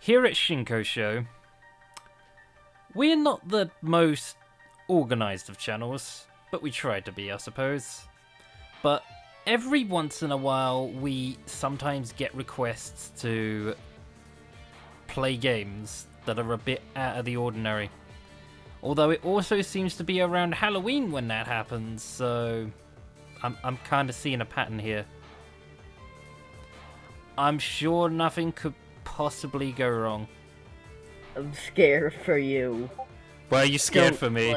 Here at Shinko Show, we're not the most organised of channels, but we try to be, I suppose. But every once in a while, we sometimes get requests to play games that are a bit out of the ordinary. Although it also seems to be around Halloween when that happens, so I'm kind of seeing a pattern here. I'm sure nothing could possibly go wrong. I'm scared for you. Why are you scared Don't for me?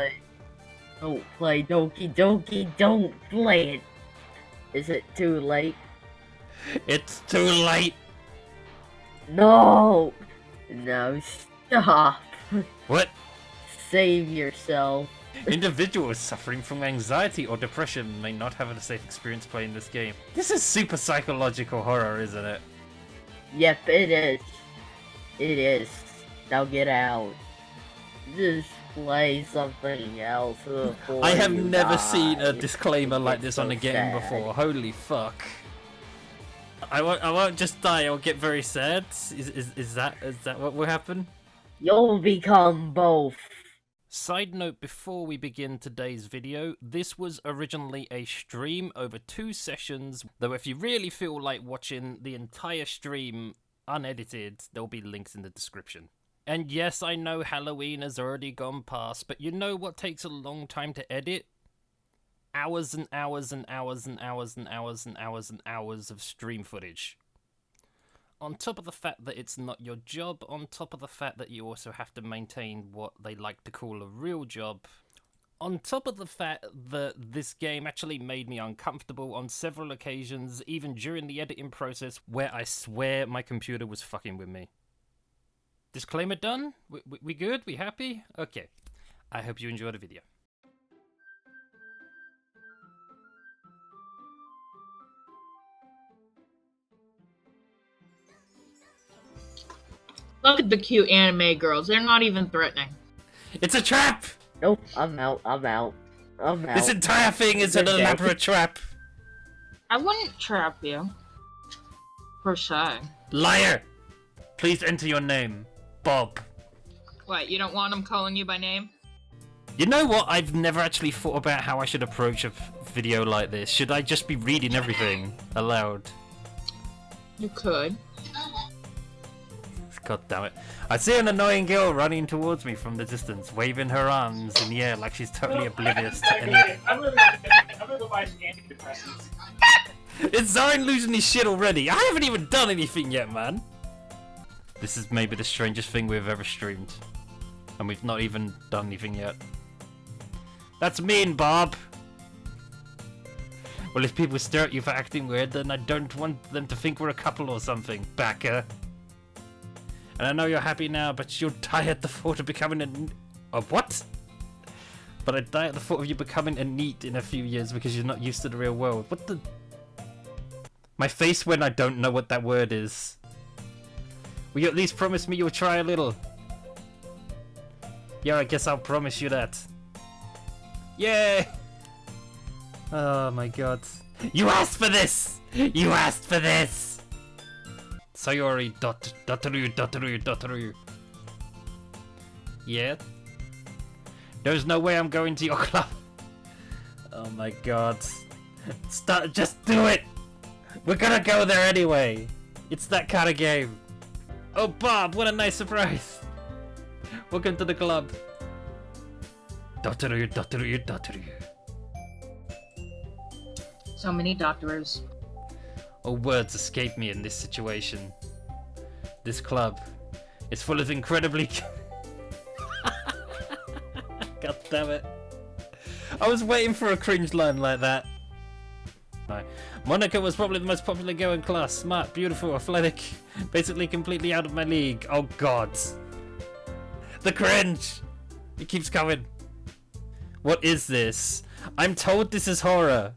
Don't play Doki Doki, don't play it! Is it too late? It's too late! No! No, stop! What? Save yourself. Individuals suffering from anxiety or depression may not have a safe experience playing this game. This is super psychological horror, isn't it? Yep, it is. It is. Now get out. Just play something else before I have you never die. seen a disclaimer like this so on a game sad. before. Holy fuck. I won't just die, I'll get very sad. Is that what will happen? You'll become both. Side note before we begin today's video, this was originally a stream over 2 sessions, though if you really feel like watching the entire stream unedited, there'll be links in the description. And yes, I know Halloween has already gone past, but you know what takes a long time to edit? Hours and hours and hours and hours and hours and hours and hours of stream footage. On top of the fact that it's not your job, on top of the fact that you also have to maintain what they like to call a real job, on top of the fact that this game actually made me uncomfortable on several occasions, even during the editing process, where I swear my computer was fucking with me. Disclaimer done? We good? We happy? Okay. I hope you enjoy the video. Look at the cute anime girls. They're not even threatening. It's a trap! Nope, I'm out. This entire thing is an Okay. elaborate trap! I wouldn't trap you. Per se. Liar! Please enter your name. Bob. What, you don't want them calling you by name? You know what? I've never actually thought about how I should approach a video like this. Should I just be reading everything aloud? You could. God damn it. I see an annoying girl running towards me from the distance, waving her arms in the air like she's totally oblivious to anything. I'm gonna go buy some antidepressants. It's Zarin losing his shit already. I haven't even done anything yet, man. This is maybe the strangest thing we've ever streamed. And we've not even done anything yet. That's mean, Bob. Well, if people stare at you for acting weird, then I don't want them to think we're a couple or something, backer. And I know you're happy now, but you'll die at the thought of becoming a what? But I die at the thought of you becoming a NEET in a few years because you're not used to the real world. What the? My face when I don't know what that word is. Will you at least promise me you'll try a little? Yeah, I guess I'll promise you that. Yay! Oh my god. You asked for this! You asked for this! Sayori Dotaru. Yeah? There's no way I'm going to your club. Oh my god. Stop, just do it! We're gonna go there anyway. It's that kind of game. Oh Bob, what a nice surprise. Welcome to the club. Dotaru. So many doctors. Oh, words escape me in this situation. This club is full of incredibly... God damn it. I was waiting for a cringe line like that. No. Monica was probably the most popular girl in class. Smart, beautiful, athletic. Basically completely out of my league. Oh god. The cringe! It keeps coming. What is this? I'm told this is horror.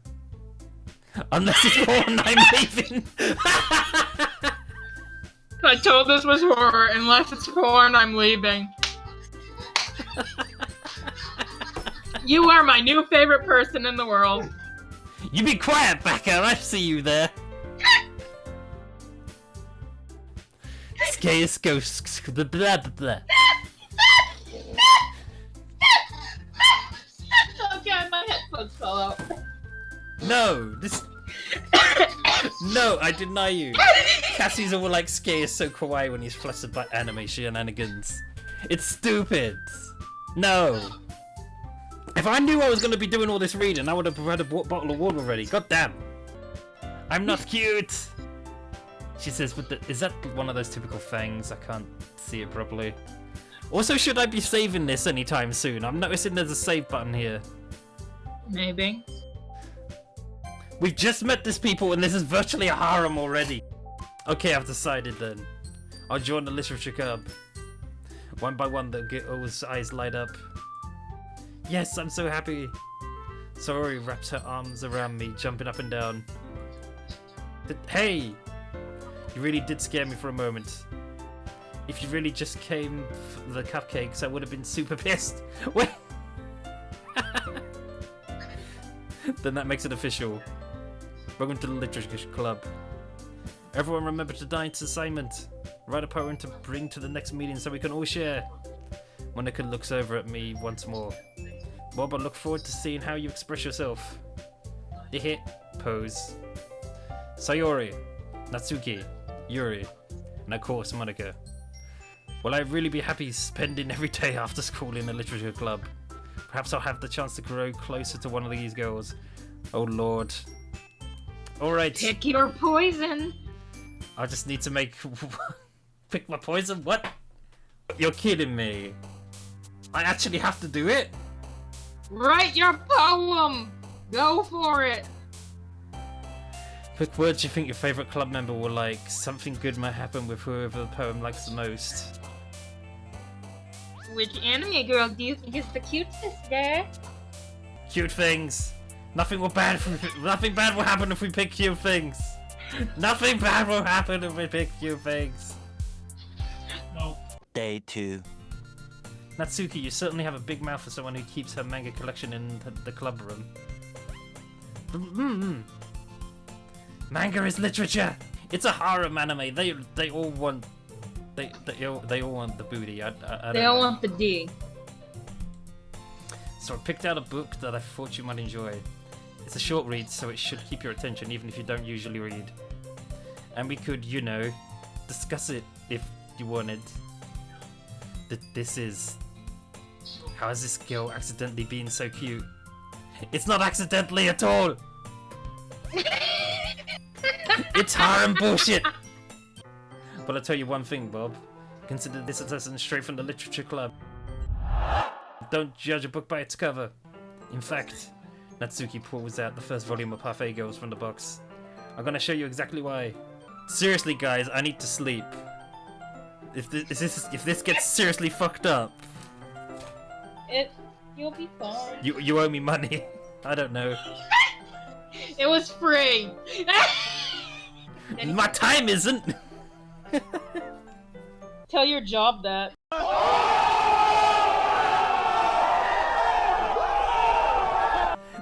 Unless it's porn, I'm leaving. I told this was horror. Unless it's porn, I'm leaving. You are my new favorite person in the world. You be quiet, Becca. I see you there. AKATheSKay. Blah blah blah. Oh god, my headphones fell out. No, this. No, I deny you. Cassie's all like Skay is so kawaii when he's flustered by anime shenanigans. It's stupid. No. If I knew I was going to be doing all this reading, I would have had a bottle of water already. God damn. I'm not cute. She says, but is that one of those typical things? I can't see it properly. Also, should I be saving this anytime soon? I'm noticing there's a save button here. Maybe. We've just met these people and this is virtually a harem already. Okay, I've decided then. I'll join the literature club. One by one, they'll get O's eyes light up. Yes, I'm so happy. Saori wraps her arms around me, jumping up and down. Hey! You really did scare me for a moment. If you really just came for the cupcakes, I would have been super pissed. Wait! Then that makes it official. Welcome to the literature club. Everyone remember tonight's assignment. Write a poem to bring to the next meeting so we can all share. Monica looks over at me once more. Bob, I look forward to seeing how you express yourself. Hit pose. Sayori, Natsuki, Yuri, and of course Monica. Will I really be happy spending every day after school in a literature club? Perhaps I'll have the chance to grow closer to one of these girls. Oh lord. Alright. Pick your poison. I just need to make... Pick my poison? What? You're kidding me. I actually have to do it? Write your poem. Go for it. Quick words you think your favourite club member will like. Something good might happen with whoever the poem likes the most. Which anime girl do you think is the cutest there? Cute things. Nothing bad will happen if we pick cute things. Nothing bad will happen if we pick cute things. No. Day 2. Natsuki, you certainly have a big mouth for someone who keeps her manga collection in the club room. Manga is literature. It's a harem anime. They all want they all want the booty. I don't They all know. want the D. So I picked out a book that I thought you might enjoy. It's a short read, so it should keep your attention even if you don't usually read. And we could, you know, discuss it if you wanted. This is... How has this girl accidentally been so cute? It's not accidentally at all! It's harem bullshit! But I'll tell you one thing, Bob. Consider this a lesson straight from the literature club. Don't judge a book by its cover. In fact, Natsuki pulls out the first volume of Parfait Girls from the box. I'm gonna show you exactly why. Seriously, guys, I need to sleep. If this gets seriously fucked up, You'll be fine. you owe me money. I don't know. It was free. My time isn't. Tell your job that.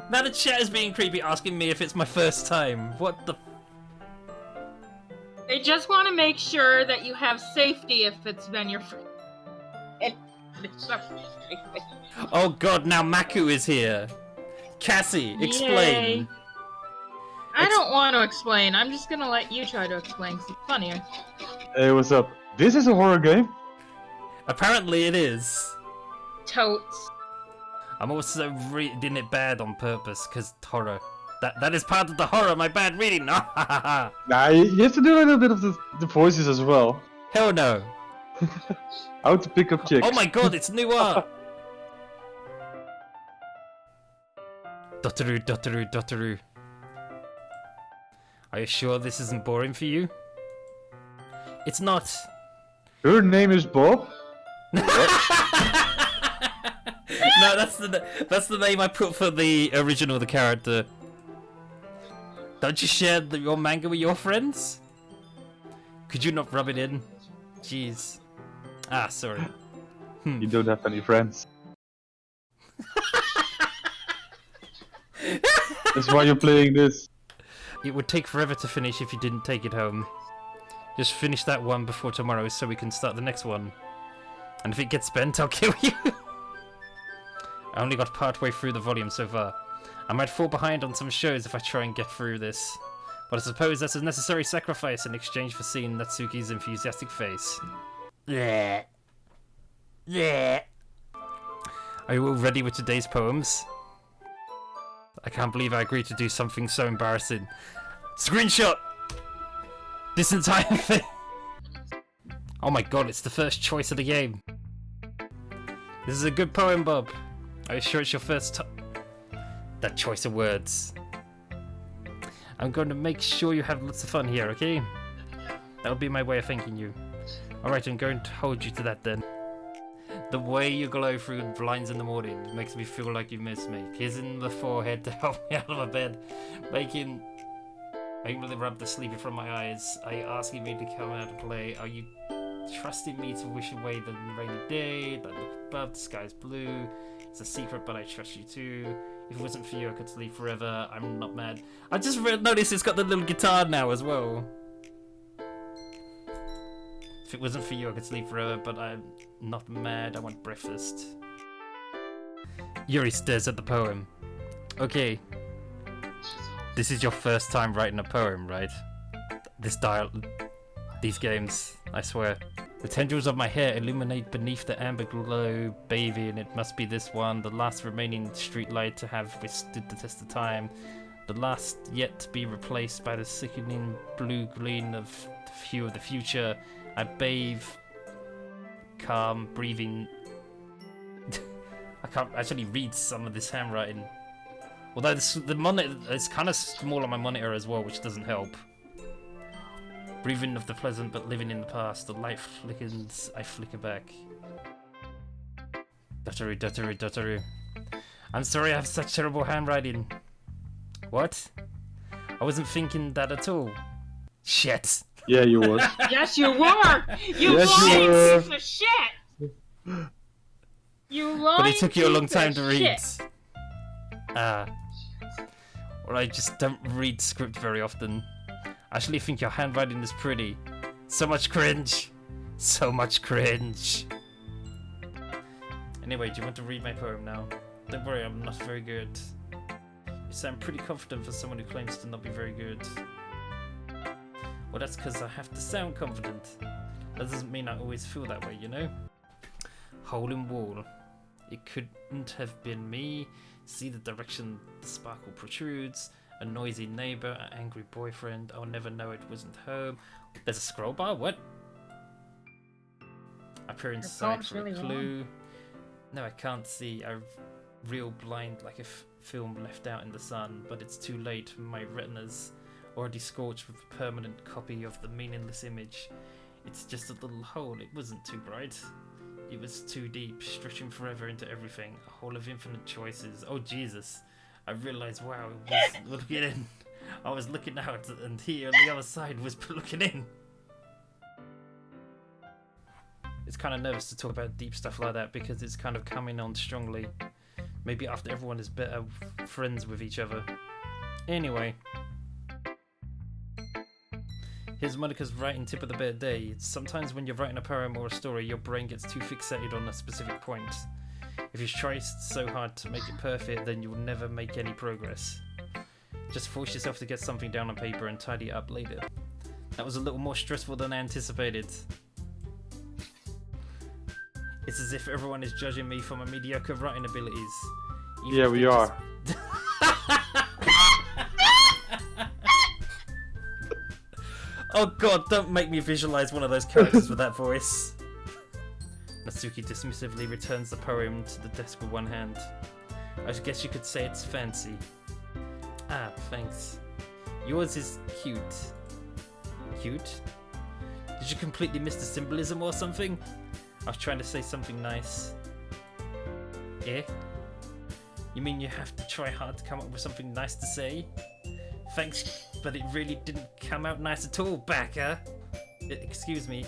Now the chat is being creepy, asking me if it's my first time. What the? They just want to make sure that you have safety if it's been your friend. Oh god, now Maku is here. Cassie, explain. Yay. I don't want to explain. I'm just gonna let you try to explain 'cause it's funnier. Hey, what's up? This is a horror game? Apparently it is. Totes. I'm also reading it bad on purpose, because horror. That is part of the horror, my bad reading. Nah, you have to do a little bit of the voices as well. Hell no. How to pick up chicks. Oh my god, it's new art. Dotaru, Dotaru, Dotaru. Are you sure this isn't boring for you? It's not. Her name is Bob? No, that's the name I put for the original, the character. Don't you share your manga with your friends? Could you not rub it in? Jeez. Ah, sorry. You don't have any friends. That's why you're playing this. It would take forever to finish if you didn't take it home. Just finish that one before tomorrow so we can start the next one. And if it gets bent, I'll kill you. I only got part way through the volume so far. I might fall behind on some shows if I try and get through this. But I suppose that's a necessary sacrifice in exchange for seeing Natsuki's enthusiastic face. Yeah. Yeah. Are you all ready with today's poems? I can't believe I agreed to do something so embarrassing. Screenshot! This entire thing! Oh my god, it's the first choice of the game. This is a good poem, Bob. Are you sure it's your first time? That choice of words. I'm going to make sure you have lots of fun here, okay? That'll be my way of thanking you. Alright, I'm going to hold you to that then. The way you glow through blinds in the morning makes me feel like you miss me. Kissing the forehead to help me out of my bed. Making me rub the sleepy from my eyes. Are you asking me to come out and play? Are you trusting me to wish away the rainy day? But look above, the sky's blue. It's a secret, but I trust you too. If it wasn't for you, I could sleep forever. I'm not mad. I just noticed it's got the little guitar now as well. If it wasn't for you, I could sleep forever, but I'm not mad. I want breakfast. Yuri stares at the poem. Okay. This is your first time writing a poem, right? These games, I swear. The tendrils of my hair illuminate beneath the amber glow, bathing. It must be this one, the last remaining streetlight to have withstood the test of time. The last yet to be replaced by the sickening blue gleam of the hue of the future. I bathe, calm, breathing. I can't actually read some of this handwriting. Although the monitor is kind of small on my monitor as well, which doesn't help. Breathing of the pleasant but living in the past. The light flickers, I flicker back. Dotaru, dotaru, dotaru. I'm sorry I have such terrible handwriting. What? I wasn't thinking that at all. Shit. Yeah, you was. Yes, you were! You Yes, you lying were. piece of shit! You lying But it took you a long piece of time to read. shit. Or I just don't read script very often. I actually think your handwriting is pretty. So much cringe. So much cringe. Anyway, do you want to read my poem now? Don't worry, I'm not very good. You sound pretty confident for someone who claims to not be very good. Well, that's because I have to sound confident. That doesn't mean I always feel that way, you know? Hole in wall. It couldn't have been me. See the direction the sparkle protrudes. A noisy neighbor, an angry boyfriend. I'll never know it wasn't home. There's a scroll bar? What? I peer inside for a clue. No, I can't see. I reel blind like a film left out in the sun, but it's too late. My retina's already scorched with a permanent copy of the meaningless image. It's just a little hole. It wasn't too bright. It was too deep, stretching forever into everything. A hole of infinite choices. Oh, Jesus. I realized, wow, it was looking in. I was looking out, and he on the other side was looking in. It's kind of nervous to talk about deep stuff like that because it's kind of coming on strongly. Maybe after everyone is better friends with each other. Anyway. Here's Monica's writing tip of the bad day. Sometimes when you're writing a poem or a story, your brain gets too fixated on a specific point. If you try so hard to make it perfect, then you'll never make any progress. Just force yourself to get something down on paper and tidy it up later. That was a little more stressful than I anticipated. It's as if everyone is judging me for my mediocre writing abilities. Even Yeah, if we they are. Oh god, don't make me visualize one of those characters with that voice. Natsuki dismissively returns the poem to the desk with one hand. I guess you could say it's fancy. Ah, thanks. Yours is cute. Cute? Did you completely miss the symbolism or something? I was trying to say something nice. Eh? You mean you have to try hard to come up with something nice to say? Thanks, but it really didn't come out nice at all, Baka. Excuse me.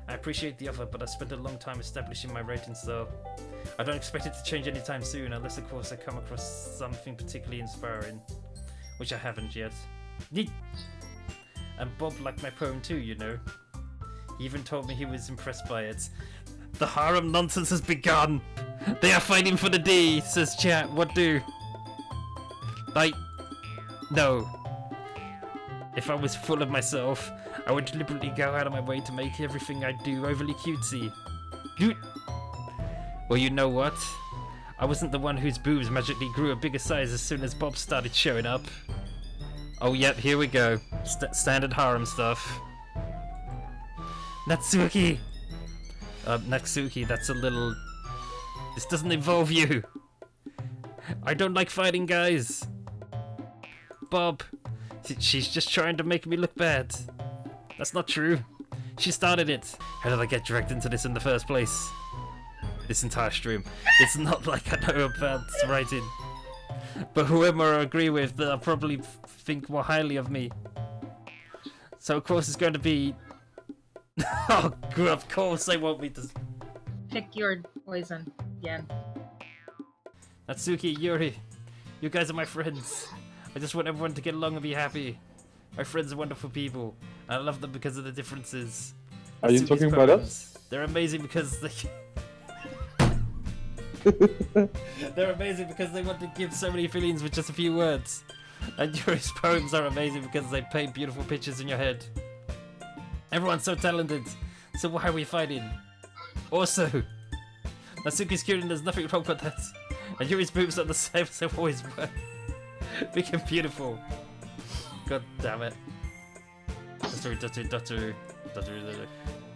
I appreciate the offer, but I spent a long time establishing my rating style. I don't expect it to change anytime soon, unless of course I come across something particularly inspiring. Which I haven't yet. And Bob liked my poem too, you know. He even told me he was impressed by it. The harem nonsense has begun! They are fighting for the D, says chat. What do? No. If I was full of myself, I would deliberately go out of my way to make everything I do overly cutesy. Well, you know what? I wasn't the one whose boobs magically grew a bigger size as soon as Bob started showing up. Oh, yep, here we go. Standard harem stuff. Natsuki! Natsuki, that's a little... This doesn't involve you! I don't like fighting guys! Bob, she's just trying to make me look bad. That's not true. She started it. How did I get dragged into this in the first place? This entire stream. It's not like I know about writing. But whoever I agree with, they'll probably think more highly of me. So of course it's going to be... Oh god, of course they want me to... Pick your poison again. Natsuki, Yuri, you guys are my friends. I just want everyone to get along and be happy. My friends are wonderful people. And I love them because of the differences. Are you Natsuki's talking about poems, us? They're amazing because they... They're amazing because they want to give so many feelings with just a few words. And Yuri's poems are amazing because they paint beautiful pictures in your head. Everyone's so talented, so why are we fighting? Also, Natsuki's cute and there's nothing wrong with that. And Yuri's boobs are the same as they always were. Big and beautiful. God damn it.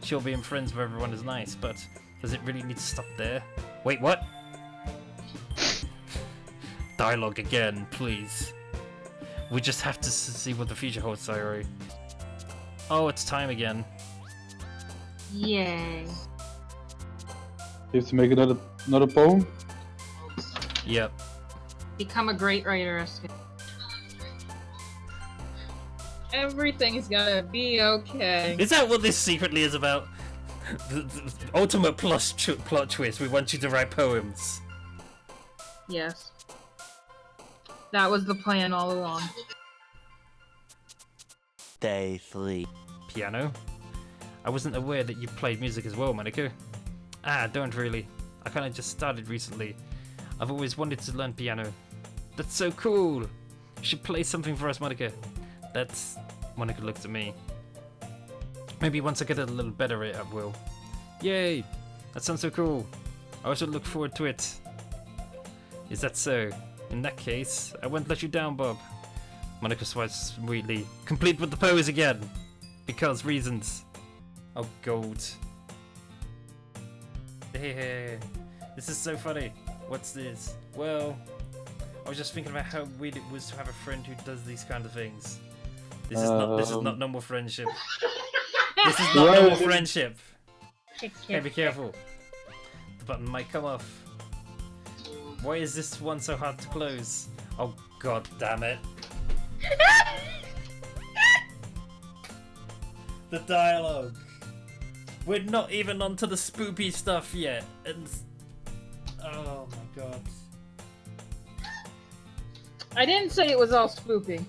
Sure, being friends with everyone is nice, but does it really need to stop there? Wait, what? Dialogue again, please. We just have to see what the future holds, Sayori. Oh, it's time again. Yay. You have to make another poem? Yep. Become a great writer, AKATheSKay. Everything's gonna be okay. Is that what this secretly is about? The ultimate plot twist. We want you to write poems. Yes. That was the plan all along. Day 3. Piano? I wasn't aware that you played music as well, Monica. Ah, don't really. I kinda just started recently. I've always wanted to learn piano. That's so cool! You should play something for us, Monica. That's... Monica looked at me. Maybe once I get a little better at it, I will. Yay! That sounds so cool. I also look forward to it. Is that so? In that case, I won't let you down, Bob. Monica swipes sweetly, complete with the pose again. Because reasons. Oh, gold. Hey, this is so funny. What's this? Well, I was just thinking about how weird it was to have a friend who does these kind of things. This is not normal friendship. This is not normal friendship. Hey, be careful. The button might come off. Why is this one so hard to close? Oh god damn it. The dialogue. We're not even onto the spoopy stuff yet. And oh my god. I didn't say it was all spoopy.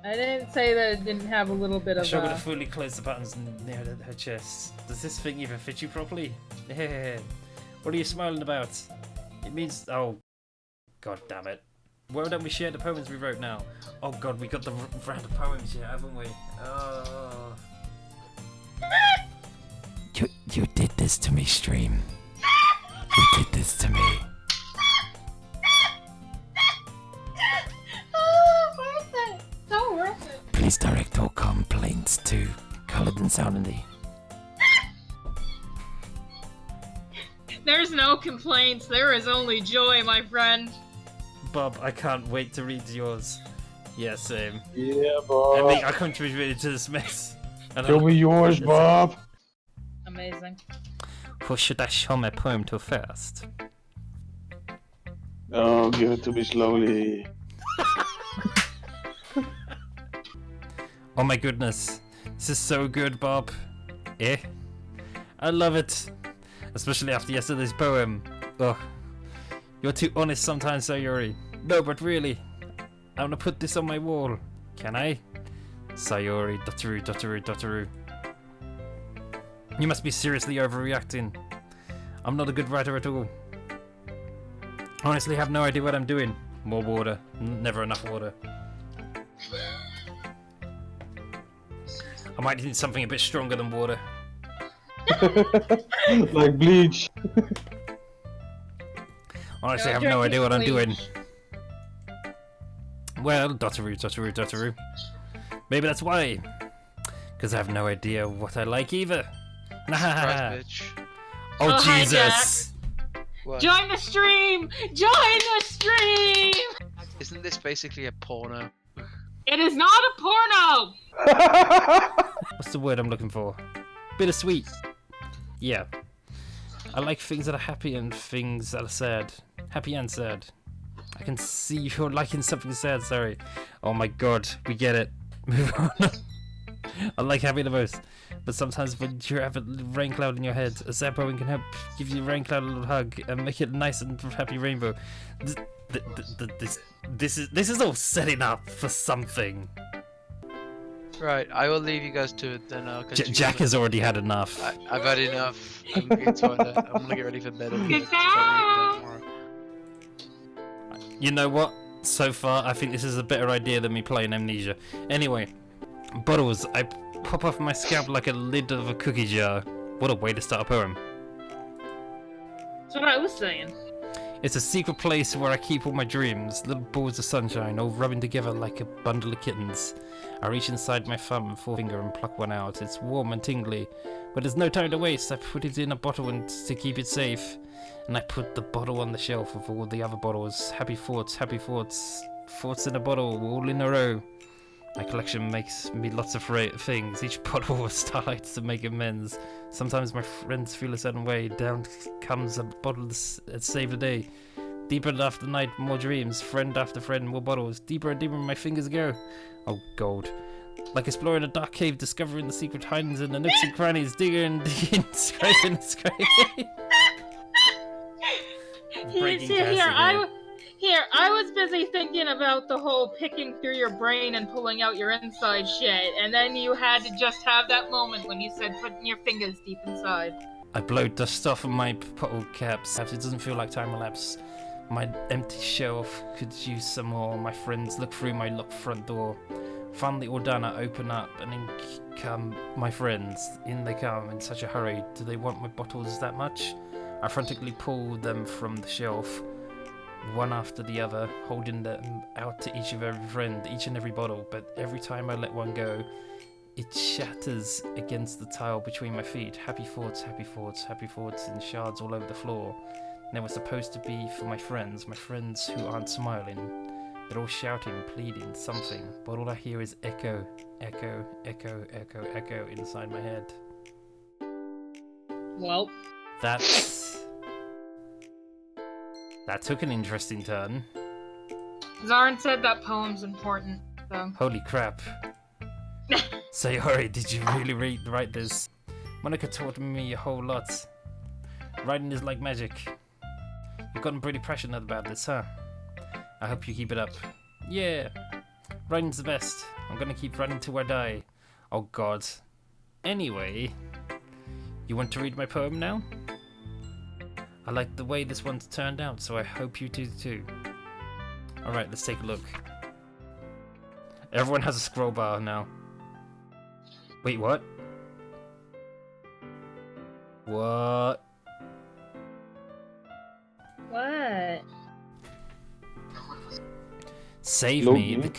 I didn't say that it didn't have a little bit of Show her to fully close the buttons near her chest. Does this thing even fit you properly? What are you smiling about? It means... Oh. God damn it. Why don't we share the poems we wrote now? Oh god, we got the random poems here, haven't we? Oh. You did this to me, stream. You did this to me. Oh, worth it. So worth it. Please direct all complaints to Colored and Soundy. There's no complaints. There is only joy, my friend. Bob, I can't wait to read yours. Yeah, same. Yeah, Bob. I contributed to this mess. Show me yours, Bob. Amazing. Who should I show my poem to first? Oh, give it to me slowly. Oh my goodness. This is so good, Bob. Eh? I love it. Especially after yesterday's poem. Ugh. You're too honest sometimes, Sayori. No, but really. I wanna put this on my wall. Can I? Sayori, Dotaru, Dotaru, Dotaru. You must be seriously overreacting. I'm not a good writer at all. Honestly, I have no idea what I'm doing. More water. Never enough water. I might need something a bit stronger than water. Like bleach. Honestly, I have Don't no drink idea what I'm doing. bleach. Well, Dotaru, Dotaru, Dotaru. Maybe that's why. Because I have no idea what I like either. Surprise, bitch. Oh, Oh, hi, Jesus! What? Join the stream! Join the stream! Isn't this basically a porno? It is not a porno! What's the word I'm looking for? Bittersweet. Yeah. I like things that are happy and things that are sad. Happy and sad. I can see you're liking something sad, sorry. Oh my god, we get it. Move on. I like happy the most. But sometimes when you have a rain cloud in your head, a sad poem can help give you a rain cloud a little hug and make it a nice and happy rainbow. This is all setting up for something. Right, I will leave you guys to it then. I'll continue Jack with- has already had enough. I've had enough. I'm going to toilet. I'm gonna get ready for bed. Goodbye. You know what? So far, I think this is a better idea than me playing Amnesia. Anyway, bottles. I pop off my scalp like a lid of a cookie jar. What a way to start a poem. That's what I was saying. It's a secret place where I keep all my dreams, little balls of sunshine, all rubbing together like a bundle of kittens. I reach inside my thumb and forefinger and pluck one out. It's warm and tingly, but there's no time to waste. I put it in a bottle and to keep it safe. And I put the bottle on the shelf with all the other bottles. Happy thoughts, thoughts in a bottle, all in a row. My collection makes me lots of things. Each bottle starlights to make amends. Sometimes my friends feel a certain way. Down comes a bottle to save the day. Deeper after night, more dreams. Friend after friend, more bottles. Deeper and deeper my fingers go. Oh, gold. Like exploring a dark cave, discovering the secret hidings in the nooks and crannies. Digging, scraping, scraping. Breaking Here, I was busy thinking about the whole picking through your brain and pulling out your inside shit, and then you had to just have that moment when you said putting your fingers deep inside. I blow dust off of my bottle caps. It doesn't feel like time elapsed. My empty shelf could use some more. My friends look through my locked front door. Finally all done, I open up and in come my friends. In they come in such a hurry. Do they want my bottles that much? I frantically pull them from the shelf, one after the other, holding them out to each of every friend, each and every bottle, but every time I let one go, it shatters against the tile between my feet. Happy thoughts, happy thoughts, happy thoughts in shards all over the floor. And they were supposed to be for my friends who aren't smiling. They're all shouting, pleading, something, but all I hear is echo, echo, echo, echo, echo inside my head. Well, That took an interesting turn. Zarn said that poem's important, so. Holy crap. Sayori, did you really write this? Monica taught me a whole lot. Writing is like magic. You've gotten pretty passionate about this, huh? I hope you keep it up. Yeah, writing's the best. I'm gonna keep writing till I die. Oh god. Anyway, you want to read my poem now? I like the way this one's turned out, so I hope you do too. Alright, let's take a look. Everyone has a scroll bar now. Wait, what? What? What? Save me.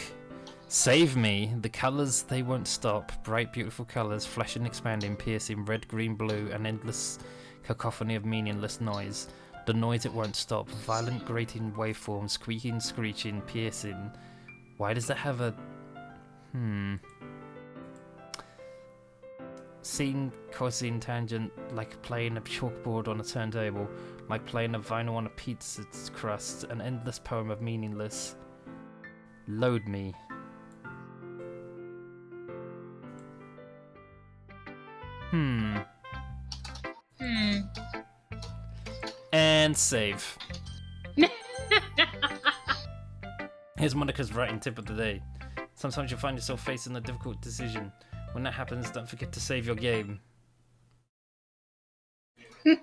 Save me. The colours, they won't stop. Bright, beautiful colours, flashing, expanding, piercing, red, green, blue, an endless cacophony of meaningless noise. The noise, it won't stop. Violent, grating waveforms, squeaking, screeching, piercing. Why does that have a... Sine, cosine, tangent, like playing a chalkboard on a turntable, like playing a vinyl on a pizza crust, an endless poem of meaningless. Load me. And save. Here's Monica's writing tip of the day. Sometimes you'll find yourself facing a difficult decision. When that happens, don't forget to save your game. You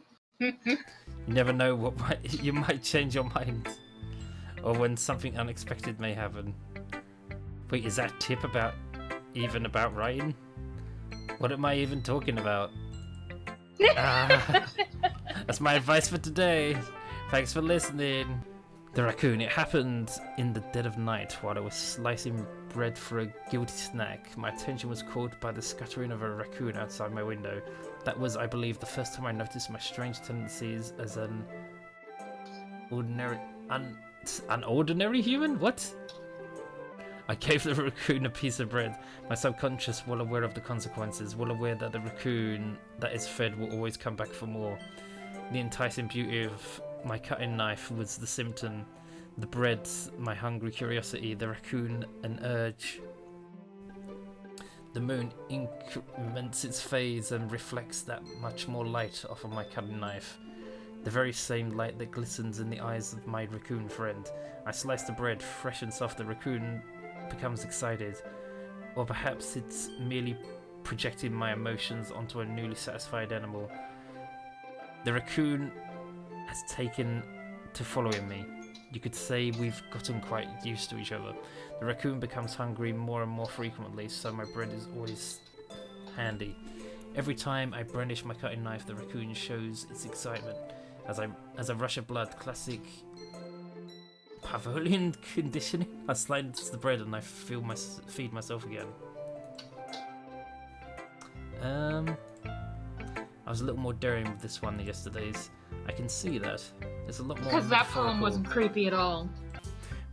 never know you might change your mind, or when something unexpected may happen. Wait, is that tip even about writing? What am I even talking about? That's my advice for today. Thanks for listening. The raccoon. It happened in the dead of night while I was slicing bread for a guilty snack. My attention was caught by the scattering of a raccoon outside my window. That was, I believe, the first time I noticed my strange tendencies as an ordinary human? What? I gave the raccoon a piece of bread. My subconscious, well aware of the consequences, well aware that the raccoon that is fed will always come back for more. The enticing beauty of my cutting knife was the symptom. The bread, my hungry curiosity, the raccoon, an urge. The moon increments its phase and reflects that much more light off of my cutting knife. The very same light that glistens in the eyes of my raccoon friend. I slice the bread, fresh and soft. The raccoon becomes excited. Or perhaps it's merely projecting my emotions onto a newly satisfied animal. The raccoon has taken to following me. You could say we've gotten quite used to each other. The raccoon becomes hungry more and more frequently, so my bread is always handy. Every time I brandish my cutting knife, the raccoon shows its excitement. As a rush of blood, classic Pavlovian conditioning. I slide into the bread and I feed myself again. I was a little more daring with this one than yesterday's. I can see that. There's a lot more. Because that poem wasn't creepy at all.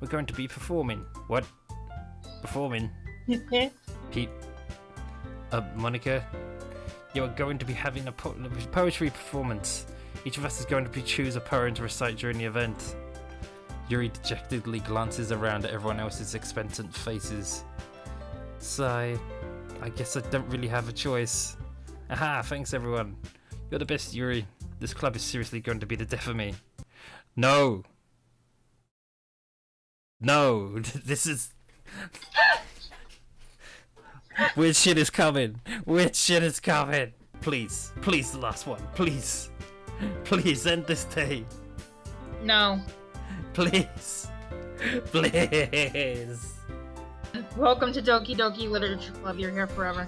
We're going to be performing. What? Performing? Pete. Monica. You are going to be having a poetry performance. Each of us is going to choose a poem to recite during the event. Yuri dejectedly glances around at everyone else's expectant faces. Sigh. I guess I don't really have a choice. Aha, thanks everyone. You're the best, Yuri. This club is seriously going to be the death of me. No! No! This is... Weird shit is coming! Weird shit is coming! Please, please, the last one. Please. Please, end this day. No. Please. Please. Welcome to Doki Doki Literature Club. You're here forever.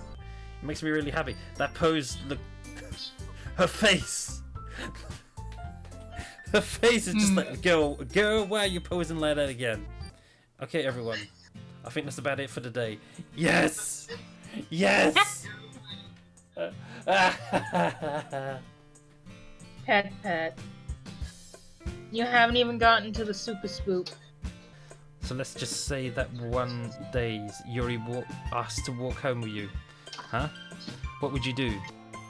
It makes me really happy. That pose, look... Her face! Her face is just like, girl, why are you posing like that again? Okay, everyone. I think that's about it for today. Yes! Yes! Pet. You haven't even gotten to the super spook. So let's just say that one day Yuri asked to walk home with you. Huh? What would you do?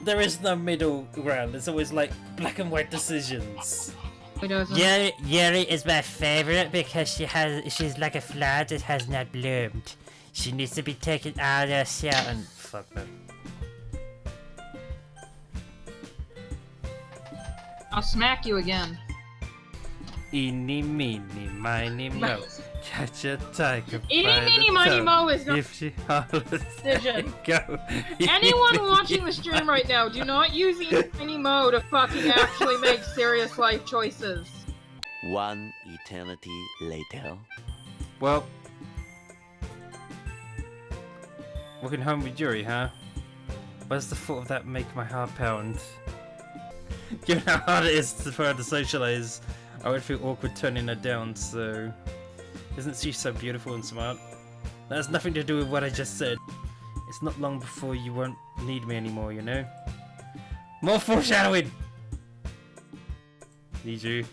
There is no middle ground. It's always like black and white decisions. Yuri is my favorite because she's like a flower that has not bloomed. She needs to be taken out of her shell and fuck that. I'll smack you again. Eeny, meeny, miny, mo. Catch a tiger. Eeny, meeny, miny, mo is not if she hollers, decision. go. Anyone watching the stream right now, do not use eeny, meeny, mo to fucking actually make serious life choices. One eternity later. Well, walking home with Yuri, huh? Why does the thought of that make my heart pound? Given how hard it is for her to socialize, I would feel awkward turning her down, so... Isn't she so beautiful and smart? That has nothing to do with what I just said. It's not long before you won't need me anymore, you know? More foreshadowing! Need you,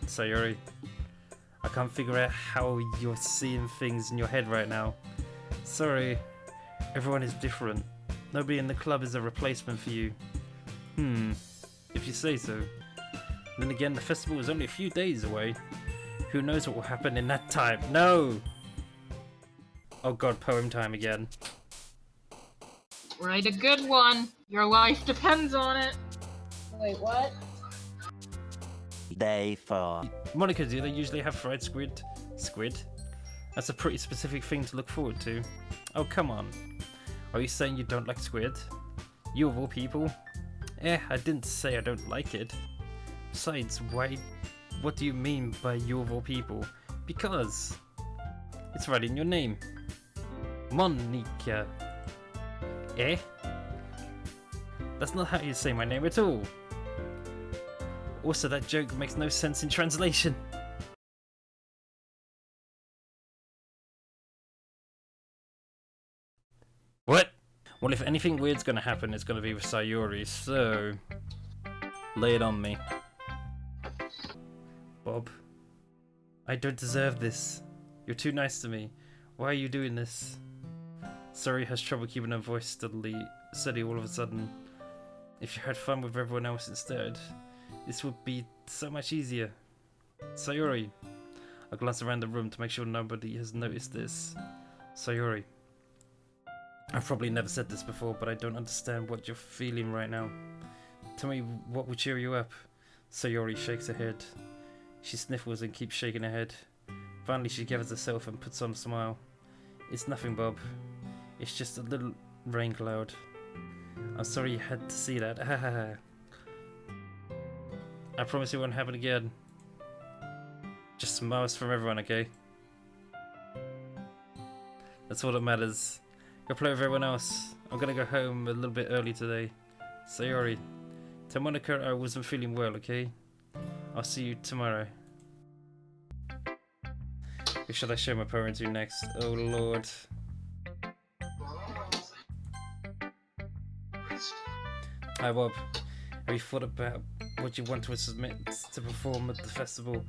Sayori. I can't figure out how you're seeing things in your head right now. Sorry, everyone is different. Nobody in the club is a replacement for you. If you say so. Then again, the festival is only a few days away. Who knows what will happen in that time? No! Oh god, poem time again. Write a good one. Your life depends on it. Wait, what? Day 4. Monica, do they usually have fried squid? That's a pretty specific thing to look forward to. Oh, come on. Are you saying you don't like squid? You of all people? I didn't say I don't like it. Besides, what do you mean by you of all people? Because it's right in your name. Monica. That's not how you say my name at all. Also, that joke makes no sense in translation. What? Well, if anything weird's gonna happen, it's gonna be with Sayori, so lay it on me. Bob, I don't deserve this. You're too nice to me. Why are you doing this? Sayori has trouble keeping her voice steady all of a sudden. If you had fun with everyone else instead, this would be so much easier. Sayori. I glance around the room to make sure nobody has noticed this. Sayori. I've probably never said this before, but I don't understand what you're feeling right now. Tell me what would cheer you up. Sayori shakes her head. She sniffles and keeps shaking her head. Finally, she gathers herself and puts on a smile. It's nothing, Bob. It's just a little rain cloud. I'm sorry you had to see that. I promise it won't happen again. Just smiles from everyone, okay? That's all that matters. Go play with everyone else. I'm gonna go home a little bit early today. Sayori, tell Monica I wasn't feeling well, okay? I'll see you tomorrow. Who should I show my power into next? Oh lord. Hi Bob, have you thought about what you want to submit to perform at the festival?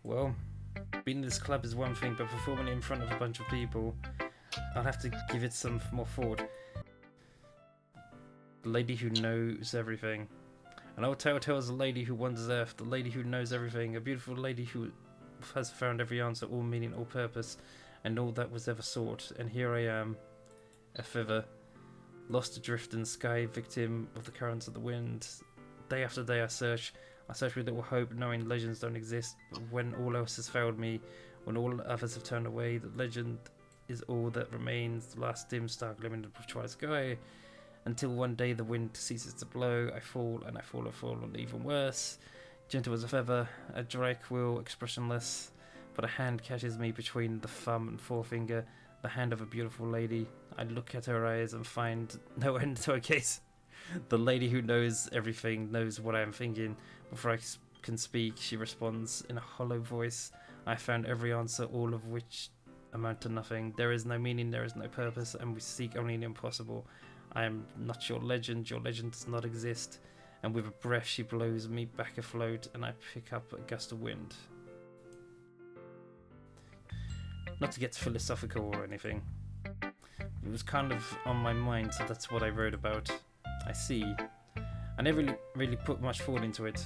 Well, being in this club is one thing, but performing in front of a bunch of people, I'll have to give it some more thought. The lady who knows everything. An old tale tells a lady who wanders earth, the lady who knows everything, a beautiful lady who has found every answer, all meaning, all purpose, and all that was ever sought. And here I am, a feather, lost adrift in the sky, victim of the currents of the wind. Day after day I search with little hope, knowing legends don't exist. But when all else has failed me, when all others have turned away, the legend is all that remains, the last dim star glimmering in the twilight sky. Until one day the wind ceases to blow, I fall and I fall and fall, and even worse. Gentle as a feather, a dry quill, expressionless, but a hand catches me between the thumb and forefinger, the hand of a beautiful lady. I look at her eyes and find no end to her case. The lady who knows everything knows what I am thinking. Before I can speak, she responds in a hollow voice. I found every answer, all of which amount to nothing. There is no meaning, there is no purpose, and we seek only the impossible. I am not your legend does not exist. And with a breath she blows me back afloat, and I pick up a gust of wind. Not to get philosophical or anything. It was kind of on my mind, so that's what I wrote about. I see. I never really put much thought into it.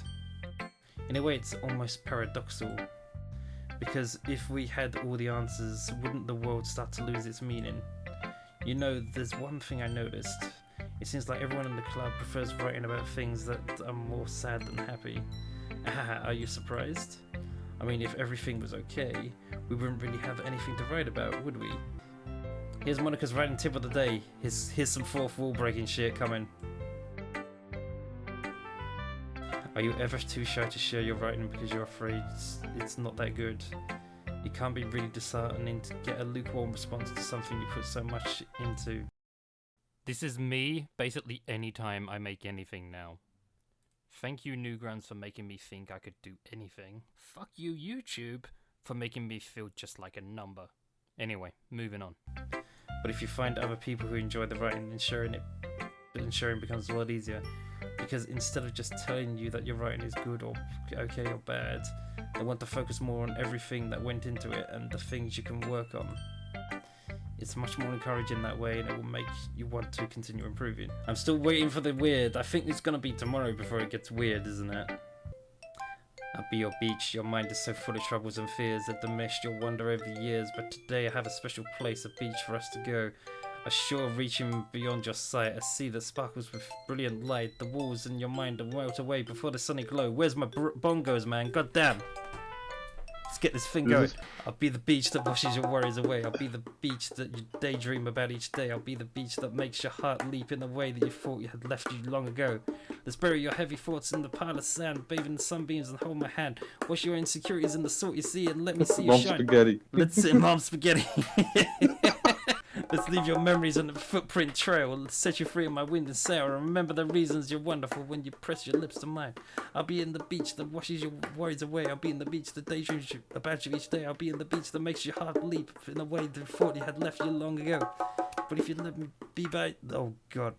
In a way, it's almost paradoxical. Because if we had all the answers, wouldn't the world start to lose its meaning? You know, there's one thing I noticed. It seems like everyone in the club prefers writing about things that are more sad than happy. Are you surprised? I mean, if everything was okay, we wouldn't really have anything to write about, would we? Here's Monica's writing tip of the day. Here's some fourth wall breaking shit coming. Are you ever too shy to share your writing because you're afraid it's not that good? It can't be really disheartening to get a lukewarm response to something you put so much into. This is me, basically anytime I make anything now. Thank you, Newgrounds, for making me think I could do anything. Fuck you, YouTube, for making me feel just like a number. Anyway, moving on. But if you find other people who enjoy the writing, then sharing becomes a lot easier. Because instead of just telling you that your writing is good or okay or bad, they want to focus more on everything that went into it and the things you can work on. It's much more encouraging that way, and it will make you want to continue improving. I'm still waiting for the weird. I think it's gonna be tomorrow before it gets weird, isn't it? I'll be your beach. Your mind is so full of troubles and fears that the mesh you'll wander over the years. But today I have a special place, a beach for us to go. A shore reaching beyond your sight, a sea that sparkles with brilliant light. The walls in your mind are melt away before the sunny glow. Where's my bongos, man? God damn. Let's get this thing going. I'll be the beach that washes your worries away. I'll be the beach that you daydream about each day. I'll be the beach that makes your heart leap in a way that you thought you had left you long ago. Let's bury your heavy thoughts in the pile of sand, bathe in the sunbeams and hold my hand. Wash your insecurities in the salt you see and let me see you Mom shine. spaghetti. Let's sit mom spaghetti. Let's leave your memories on the footprint trail. Let's set you free on my wind and sail. Remember the reasons you're wonderful when you press your lips to mine. I'll be in the beach that washes your worries away. I'll be in the beach that daydreams about you each day. I'll be in the beach that makes your heart leap in a way that you thought you had left you long ago. But if you let me be by... Oh, God.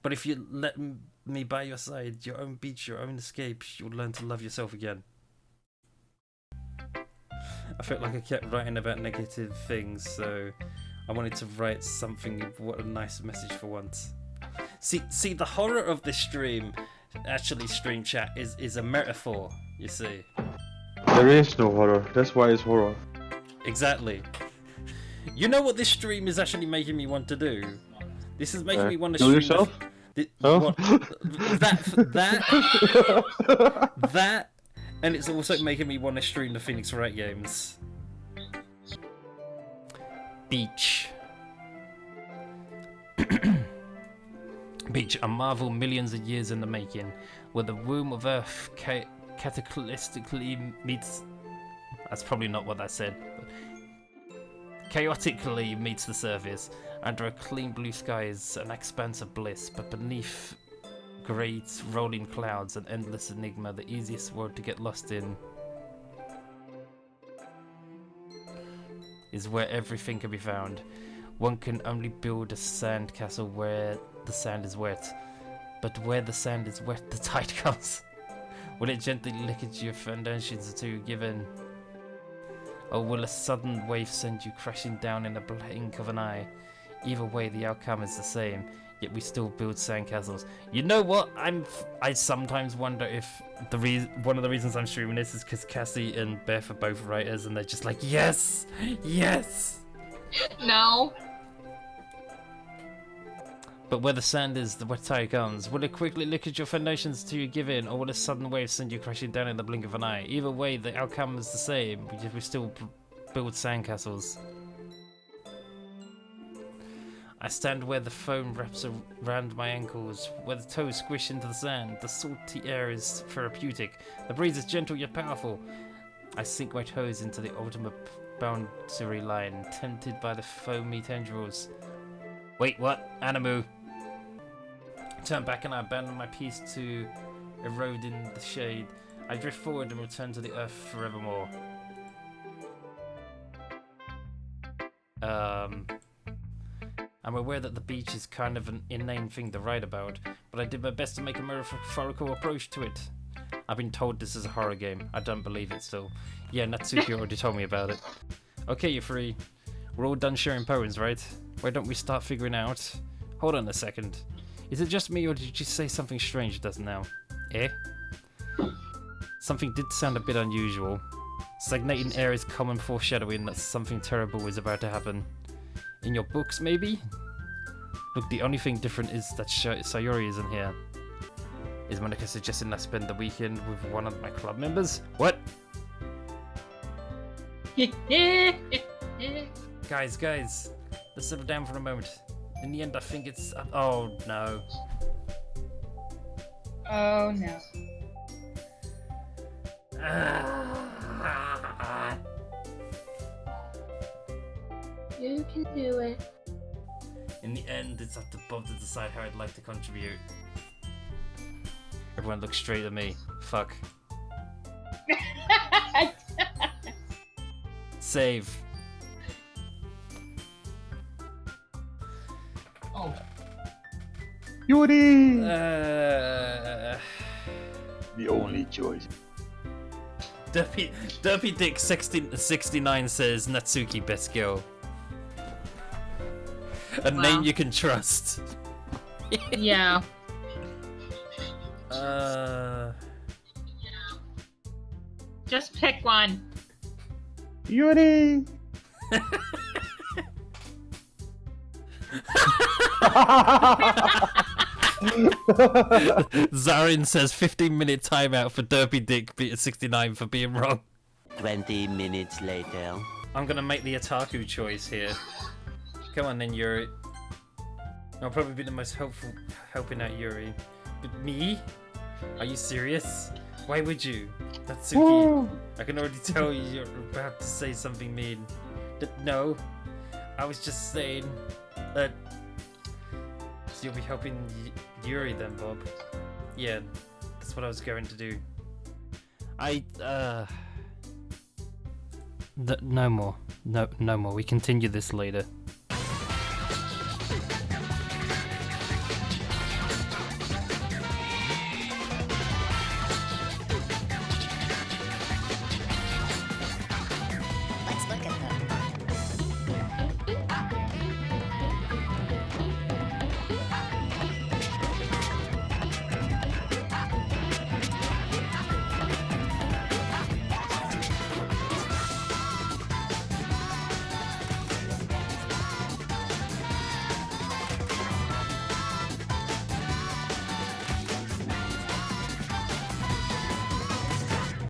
But if you let me by your side, your own beach, your own escape, you'll learn to love yourself again. I felt like I kept writing about negative things, so I wanted to write something. What a nice message for once. See, the horror of this stream, actually, stream chat, is a metaphor, you see. There is no horror. That's why it's horror. Exactly. You know what this stream is actually making me want to do? This is making me want to kill yourself? What? That, and it's also making me want to stream the Phoenix Wright games. Beach. Beach, a marvel millions of years in the making, where the womb of Earth cataclysmically meets... That's probably not what I said. But chaotically meets the surface. Under a clean blue sky is an expanse of bliss, but beneath great rolling clouds, an endless enigma, the easiest world to get lost in is where everything can be found. One can only build a sand castle where the sand is wet, but where the sand is wet, the tide comes. Will it gently lick at your foundations to give in? Or will a sudden wave send you crashing down in a blink of an eye? Either way, the outcome is the same, yet we still build sandcastles. You know what? I sometimes wonder if one of the reasons I'm streaming this is because Cassie and Beth are both writers, and they're just like, yes, yes. No. But where the sand is, the wet tide comes. Will it quickly lick at your foundations till you give in, or will a sudden wave send you crashing down in the blink of an eye? Either way, the outcome is the same, yet we still build sandcastles. I stand where the foam wraps around my ankles, where the toes squish into the sand. The salty air is therapeutic. The breeze is gentle yet powerful. I sink my toes into the ultimate boundary line, tempted by the foamy tendrils. Wait, what? Animu. Turn back and I abandon my piece to erode in the shade. I drift forward and return to the earth forevermore. I'm aware that the beach is kind of an inane thing to write about, but I did my best to make a metaphorical approach to it. I've been told this is a horror game. I don't believe it still. Yeah, Natsuki already told me about it. Okay, you're free. We're all done sharing poems, right? Why don't we start figuring out... Hold on a second. Is it just me or did you say something strange just now? Eh? Something did sound a bit unusual. Stagnating air is common foreshadowing that something terrible is about to happen. In your books, maybe? Look, the only thing different is that Sayori isn't here. Is Monica suggesting I spend the weekend with one of my club members? What? Guys, let's settle down for a moment. In the end, I think it's... oh, no. Oh no. You can do it. In the end, it's up to Bob to decide how I'd like to contribute. Everyone looks straight at me. Fuck. Save. Oh. Yuri! The only choice. Derpy Dick 69 says Natsuki best girl. A name you can trust. Yeah. Just pick one. Yuri! Zarin says 15-minute timeout for Derpy Dick 69 for being wrong. 20 minutes later. I'm gonna make the otaku choice here. Come on then, Yuri. I'll probably be the most helping out Yuri. But me? Are you serious? Why would you? Natsuki, I can already tell you're about to say something mean. No, I was just saying that. So you'll be helping Yuri then, Bob? Yeah, that's what I was going to do. No more. No more. We continue this later.